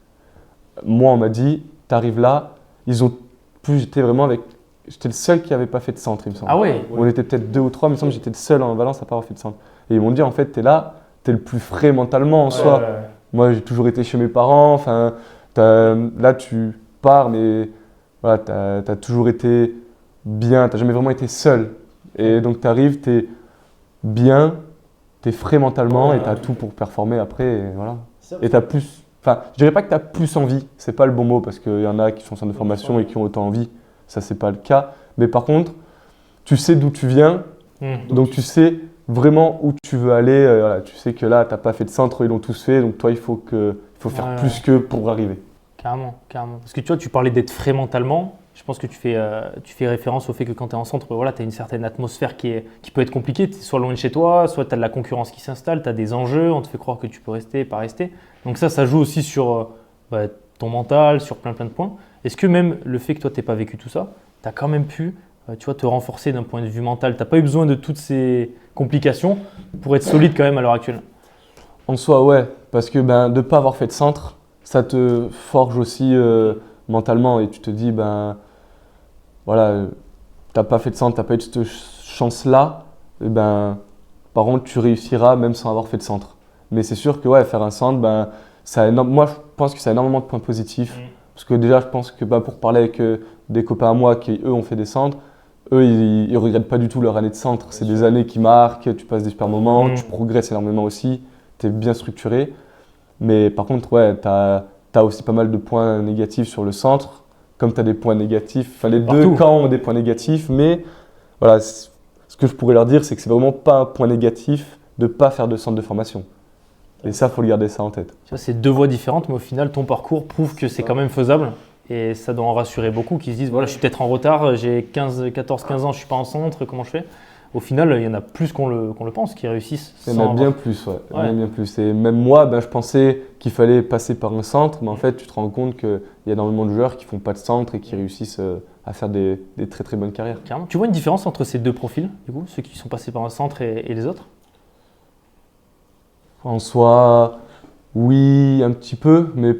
Moi, on m'a dit, tu arrives là, j'étais le seul qui n'avait pas fait de centre, il me semble. Ah ouais. On était peut-être 2 ou 3, mais il me semble que j'étais le seul en Valence à pas avoir fait de centre. Et ils m'ont dit, en fait, tu es là, tu es le plus frais mentalement en soi. Ouais. Moi, j'ai toujours été chez mes parents. Enfin, là, tu pars, mais voilà, tu as toujours été bien. Tu n'as jamais vraiment été seul. Et donc, tu arrives, tu es bien, tu es frais mentalement et tu as tout pour performer après. Et voilà. Et tu as plus. Enfin, je dirais pas que tu as plus envie. C'est pas le bon mot parce qu'il y en a qui sont en centre de formation et qui ont autant envie. Ça, c'est pas le cas. Mais par contre, tu sais d'où tu viens. Donc, tu sais vraiment où tu veux aller. Voilà, tu sais que là, tu n'as pas fait de centre, ils l'ont tous fait. Donc, toi, il faut faire plus qu'eux pour arriver. Carrément. Parce que tu vois, tu parlais d'être frais mentalement. Je pense que tu fais référence au fait que quand tu es en centre, voilà, tu as une certaine atmosphère qui peut être compliquée. Tu es soit loin de chez toi, soit tu as de la concurrence qui s'installe, tu as des enjeux, on te fait croire que tu peux rester, pas rester. Donc ça joue aussi sur ton mental, sur plein de points. Est-ce que même le fait que toi, tu n'aies pas vécu tout ça, tu as quand même pu te renforcer d'un point de vue mental? Tu n'as pas eu besoin de toutes ces complications pour être solide quand même à l'heure actuelle? En soi, ouais. Parce que de ne pas avoir fait de centre, ça te forge aussi mentalement. Et tu te dis, voilà, tu n'as pas fait de centre, tu n'as pas eu cette chance-là. Et par contre, tu réussiras même sans avoir fait de centre. Mais c'est sûr que ouais, faire un centre, moi, je pense que ça a énormément de points positifs. Parce que déjà, je pense que pour parler avec des copains à moi qui, eux, ont fait des centres, eux, ils ne regrettent pas du tout leur année de centre. C'est des années qui marquent, tu passes des super moments, tu progresses énormément aussi, tu es bien structuré. Mais par contre, ouais, tu as aussi pas mal de points négatifs sur le centre. Comme tu as des points négatifs, enfin, les deux camps ont des points négatifs, mais voilà, ce que je pourrais leur dire, c'est que c'est vraiment pas un point négatif de ne pas faire de centre de formation. Et ça, il faut le garder ça en tête. Tu vois, c'est deux voies différentes, mais au final, ton parcours prouve que c'est quand même faisable. Et ça doit en rassurer beaucoup qui se disent, voilà, je suis peut-être en retard, j'ai 14, 15 ans, je ne suis pas en centre, comment je fais? Au final, il y en a plus qu'on le pense qui réussissent. Il y en a bien plus, ouais. Il y en a bien plus. Et même moi, je pensais qu'il fallait passer par un centre, mais en fait, tu te rends compte qu'il y a énormément de joueurs qui ne font pas de centre et qui réussissent à faire des très très bonnes carrières. Carrément. Tu vois une différence entre ces deux profils, du coup, ceux qui sont passés par un centre et les autres? En soi, oui, un petit peu, mais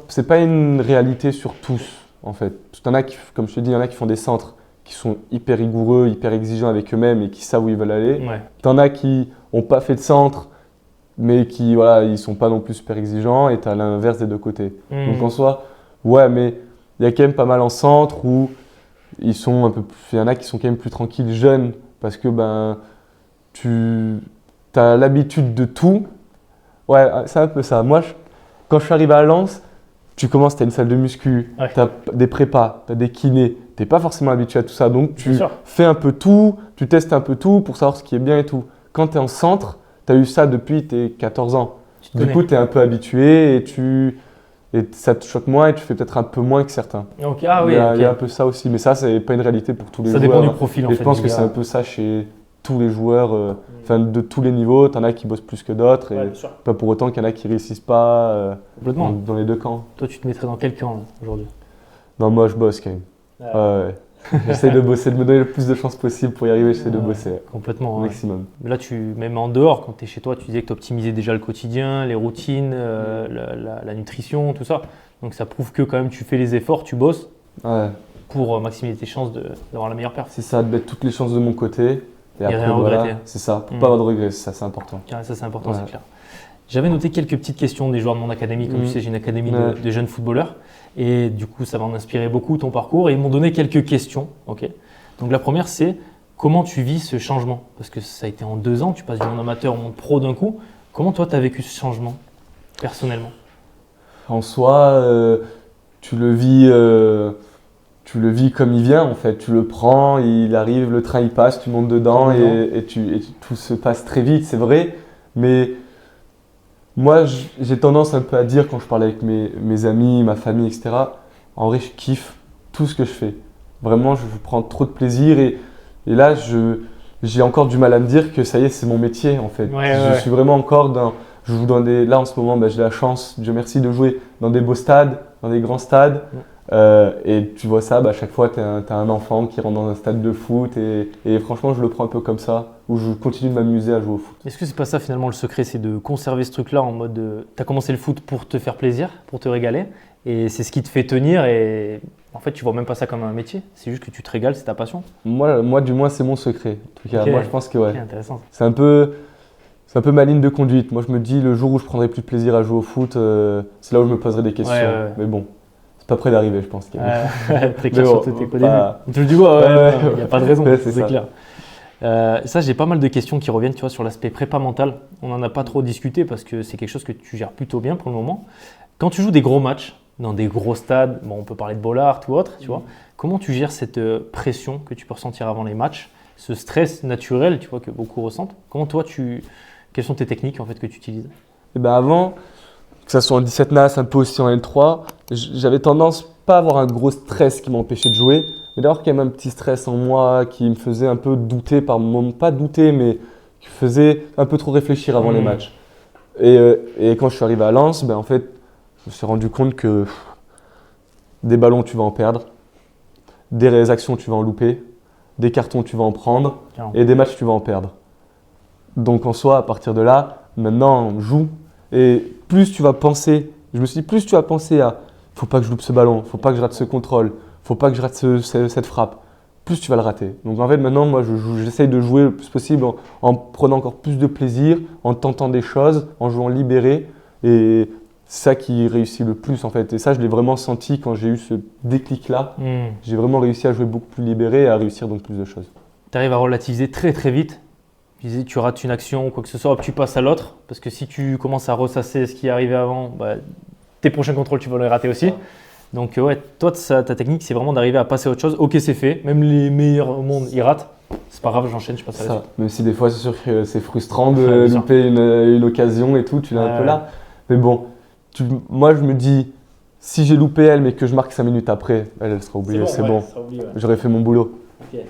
c'est pas une réalité sur tous, en fait. Parce qu'il y en a qui, comme je te dis, il y en a qui font des centres qui sont hyper rigoureux, hyper exigeants avec eux-mêmes et qui savent où ils veulent aller. Ouais. T'en as qui n'ont pas fait de centre, mais qui, voilà, ils sont pas non plus super exigeants, et tu as l'inverse des deux côtés. Donc en soi, ouais, mais il y a quand même pas mal en centre où ils sont un peu plus, il y en a qui sont quand même plus tranquilles, jeunes, parce que tu as l'habitude de tout. Ouais, c'est un peu ça. Moi, quand je suis arrivé à Lens, tu commences, tu as une salle de muscu, tu as des prépas, tu as des kinés, tu n'es pas forcément habitué à tout ça. Donc, tu fais un peu tout, tu testes un peu tout pour savoir ce qui est bien et tout. Quand tu es en centre, tu as eu ça depuis tes 14 ans. Du coup, tu es un peu habitué et ça te choque moins et tu fais peut-être un peu moins que certains. Okay. Ah, oui, il y a un peu ça aussi, mais ça, c'est pas une réalité pour tous les joueurs. Ça dépend du profil, en fait. Et je pense que c'est un peu ça chez tous les joueurs, de tous les niveaux. Tu en as qui bossent plus que d'autres, et pas pour autant qu'il y en a qui ne réussissent pas dans les deux camps. Toi, tu te mettrais dans quel camp aujourd'hui? Non, moi, je bosse quand même. Ouais. J'essaie de bosser, de me donner le plus de chances possible pour y arriver, j'essaie de bosser. Complètement. Au maximum. Là, même en dehors, quand tu es chez toi, tu disais que tu optimisais déjà le quotidien, les routines, la nutrition, tout ça. Donc ça prouve que quand même tu fais les efforts, tu bosses pour maximiser tes chances d'avoir la meilleure perf. C'est ça, de mettre toutes les chances de mon côté. Et après, rien regretter. C'est ça, pour pas avoir de regrets, ça c'est important. Ça c'est important, c'est clair. J'avais noté quelques petites questions des joueurs de mon académie. Comme tu sais, j'ai une académie de jeunes footballeurs. Et du coup, ça m'en inspirait beaucoup ton parcours. Et ils m'ont donné quelques questions. Okay. Donc la première, c'est comment tu vis ce changement? Parce que ça a été en 2 ans, tu passes du monde amateur au monde pro d'un coup. Comment toi, tu as vécu ce changement, personnellement? En soi, tu le vis comme il vient en fait. Tu le prends, il arrive, le train il passe, tu montes dedans et tout se passe très vite, c'est vrai. Mais Moi, j'ai tendance un peu à dire quand je parle avec mes amis, ma famille, etc. En vrai, je kiffe tout ce que je fais. Vraiment, je prends trop de plaisir et là, j'ai encore du mal à me dire que ça y est, c'est mon métier en fait. Je suis vraiment encore dans. Je joue dans des. Là, en ce moment, j'ai la chance, Dieu merci, de jouer dans des beaux stades, dans des grands stades. Et tu vois ça, à chaque fois, tu as un enfant qui rentre dans un stade de foot et franchement, je le prends un peu comme ça, où je continue de m'amuser à jouer au foot. Est-ce que c'est pas ça finalement le secret, c'est de conserver ce truc-là en mode tu as commencé le foot pour te faire plaisir, pour te régaler, et c'est ce qui te fait tenir et en fait, tu vois même pas ça comme un métier, c'est juste que tu te régales, c'est ta passion. Moi du moins, c'est mon secret. En tout cas, moi, je pense que ouais. Intéressant. C'est un peu ma ligne de conduite. Moi, je me dis, le jour où je prendrai plus de plaisir à jouer au foot, c'est là où je me poserai des questions. Mais bon. Pas près d'arriver, je pense. Très clair, surtout tes début. Tu le dis, il n'y a pas de raison, c'est clair. Ça, j'ai pas mal de questions qui reviennent tu vois, sur l'aspect prépa mental. On n'en a pas trop discuté parce que c'est quelque chose que tu gères plutôt bien pour le moment. Quand tu joues des gros matchs, dans des gros stades, on peut parler de Bollaert ou autre, tu vois, comment tu gères cette pression que tu peux ressentir avant les matchs, ce stress naturel tu vois, que beaucoup ressentent? Comment toi, quelles sont tes techniques en fait, que tu utilises? Avant, que ça soit en 17 NAS, un peu aussi en L3, j'avais tendance pas à avoir un gros stress qui m'empêchait de jouer, mais d'avoir quand même un petit stress en moi qui me faisait un peu douter par moments, pas douter, mais qui faisait un peu trop réfléchir avant les matchs. Et quand je suis arrivé à Lens, en fait, je me suis rendu compte que des ballons, tu vas en perdre, des actions, tu vas en louper, des cartons, tu vas en prendre, et des matchs, tu vas en perdre. Donc en soi, à partir de là, maintenant, on joue. Et plus tu vas penser, je me suis dit, plus tu vas penser à faut pas que je loupe ce ballon, faut pas que je rate ce contrôle, faut pas que je rate cette frappe, plus tu vas le rater. Donc en fait, maintenant, moi, j'essaye de jouer le plus possible en prenant encore plus de plaisir, en tentant des choses, en jouant libéré. Et c'est ça qui réussit le plus en fait. Et ça, je l'ai vraiment senti quand j'ai eu ce déclic-là. J'ai vraiment réussi à jouer beaucoup plus libéré et à réussir donc plus de choses. Tu arrives à relativiser très très vite. Tu rates une action ou quoi que ce soit, hop, tu passes à l'autre. Parce que si tu commences à ressasser ce qui est arrivé avant, tes prochains contrôles, tu vas les rater aussi. Donc toi, ta technique, c'est vraiment d'arriver à passer à autre chose. Ok, c'est fait. Même les meilleurs au monde, ils ratent. C'est pas grave, j'enchaîne, je passe à la suite. Même si des fois, c'est sûr que c'est frustrant de louper une occasion et tout, tu l'as un peu là. Mais bon, moi, je me dis, si j'ai loupé elle, mais que je marque 5 minutes après, elle sera oubliée, c'est bon. J'aurais fait mon boulot.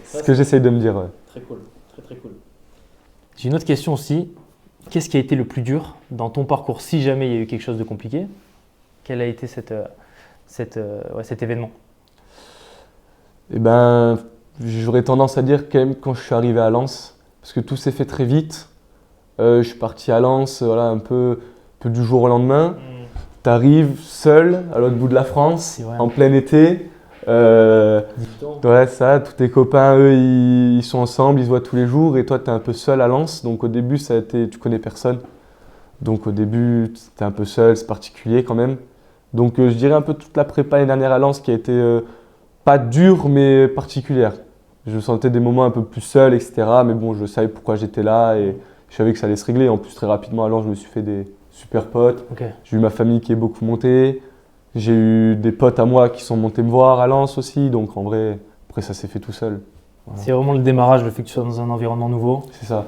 C'est ce que j'essaye de me dire. Très cool, très cool. J'ai une autre question aussi. Qu'est-ce qui a été le plus dur dans ton parcours si jamais il y a eu quelque chose de compliqué? Quel a été cet événement? J'aurais tendance à dire quand même quand je suis arrivé à Lens, parce que tout s'est fait très vite. Je suis parti à Lens, un peu du jour au lendemain. Tu arrives seul à l'autre bout de la France, en plein été. Tous tes copains, eux, ils sont ensemble, ils se voient tous les jours et toi, tu es un peu seul à Lens. Donc au début, tu connais personne. Donc au début, tu es un peu seul, c'est particulier quand même. Donc je dirais un peu toute la prépa l'année dernière à Lens qui a été pas dure mais particulière. Je sentais des moments un peu plus seul, etc. Mais bon, je savais pourquoi j'étais là et je savais que ça allait se régler. En plus, très rapidement à Lens, je me suis fait des super potes. J'ai eu ma famille qui est beaucoup montée. J'ai eu des potes à moi qui sont montés me voir à Lens aussi, donc en vrai, après ça s'est fait tout seul. Voilà. C'est vraiment le démarrage, le fait que tu sois dans un environnement nouveau. C'est ça.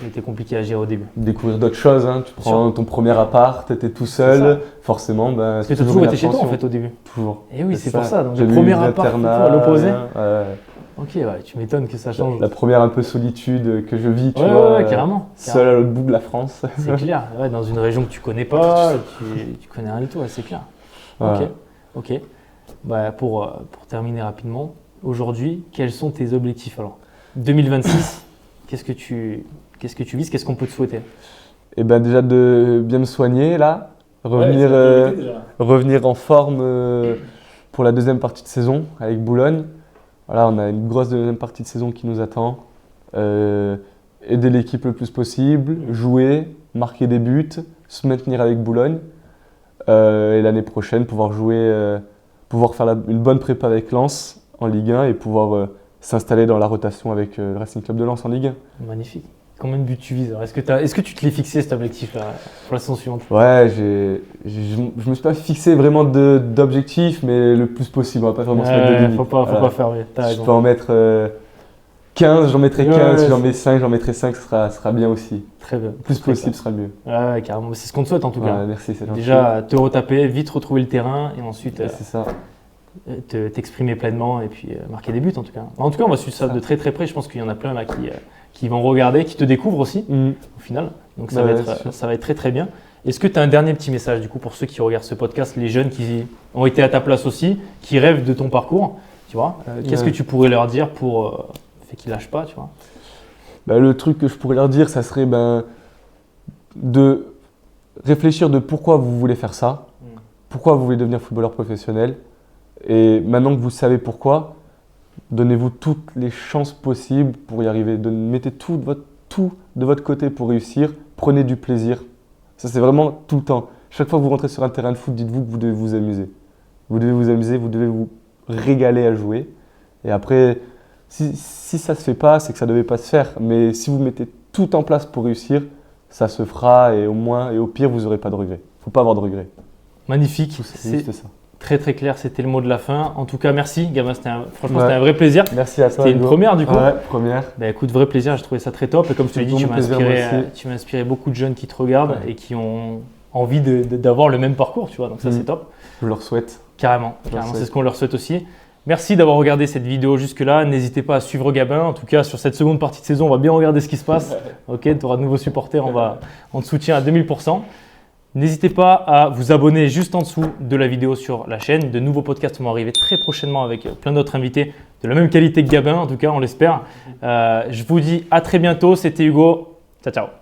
C'était compliqué à gérer au début. Découvrir d'autres choses, tu prends ton premier appart, tu étais tout seul, forcément. Parce que tu as toujours été chez toi en fait au début. Toujours. Et oui, c'est pour ça. Donc le premier appart, à l'opposé. Ok, tu m'étonnes que ça change. La première un peu solitude que je vis, carrément. Seul à l'autre bout de la France. C'est clair, dans une région que tu connais pas, tu connais rien du tout, c'est clair. Ok. Pour terminer rapidement, aujourd'hui, quels sont tes objectifs alors? 2026, qu'est-ce que tu vises? Qu'est-ce qu'on peut te souhaiter? Déjà de bien me soigner là, revenir en forme pour la deuxième partie de saison avec Boulogne. Voilà, on a une grosse deuxième partie de saison qui nous attend. Aider l'équipe le plus possible, jouer, marquer des buts, se maintenir avec Boulogne. Et l'année prochaine, pouvoir faire une bonne prépa avec Lens en Ligue 1 et pouvoir s'installer dans la rotation avec le Racing Club de Lens en Ligue 1. Magnifique. Combien de buts tu vises? Est-ce que tu te l'es fixé cet objectif-là pour la saison suivante? Ouais, je me suis pas fixé vraiment d'objectif, mais le plus possible. On va pas vraiment se mettre de limite. Faut pas faire. Je peux en mettre 15, j'en mettrai 15. Ouais, Si j'en mets 5, j'en mettrai 5, ça sera bien aussi. Très bien. Le plus possible sera mieux. Ouais, carrément. C'est ce qu'on te souhaite en tout cas. Ouais, merci, c'est gentil. Déjà, te retaper, vite retrouver le terrain et ensuite C'est ça. t'exprimer pleinement et puis marquer des buts en tout cas. En tout cas, on va suivre ça de très très près. Je pense qu'il y en a plein là qui vont regarder, qui te découvrent aussi au final. Donc ça va être très très bien. Est-ce que tu as un dernier petit message du coup pour ceux qui regardent ce podcast, les jeunes qui ont été à ta place aussi, qui rêvent de ton parcours, tu vois qu'est-ce que tu pourrais leur dire pour qu'ils lâchent pas, tu vois? Le truc que je pourrais leur dire, ça serait de réfléchir de pourquoi vous voulez faire ça, pourquoi vous voulez devenir footballeur professionnel. Et maintenant que vous savez pourquoi, donnez-vous toutes les chances possibles pour y arriver. Mettez tout de votre côté pour réussir. Prenez du plaisir. Ça, c'est vraiment tout le temps. Chaque fois que vous rentrez sur un terrain de foot, dites-vous que vous devez vous amuser. Vous devez vous amuser, vous devez vous régaler à jouer. Et après, si ça ne se fait pas, c'est que ça ne devait pas se faire. Mais si vous mettez tout en place pour réussir, ça se fera et au pire, vous n'aurez pas de regrets. Il ne faut pas avoir de regrets. Magnifique. C'est ça. Très très clair, c'était le mot de la fin. En tout cas, merci Gabin, franchement c'était un vrai plaisir. Merci à toi. C'était une première du coup. Ouais, première. Écoute, vrai plaisir, j'ai trouvé ça très top. Et comme je te l'ai dit, tu m'as inspiré beaucoup de jeunes qui te regardent et qui ont envie d'avoir le même parcours, tu vois. Donc ça c'est top. Je leur souhaite. Carrément, c'est ce qu'on leur souhaite aussi. Merci d'avoir regardé cette vidéo jusque-là. N'hésitez pas à suivre Gabin. En tout cas, sur cette seconde partie de saison, on va bien regarder ce qui se passe. Ok, tu auras de nouveaux supporters, on te soutient à 2000%. N'hésitez pas à vous abonner juste en dessous de la vidéo sur la chaîne. De nouveaux podcasts vont arriver très prochainement avec plein d'autres invités de la même qualité que Gabin, en tout cas, on l'espère. Je vous dis à très bientôt. C'était Hugo. Ciao, ciao.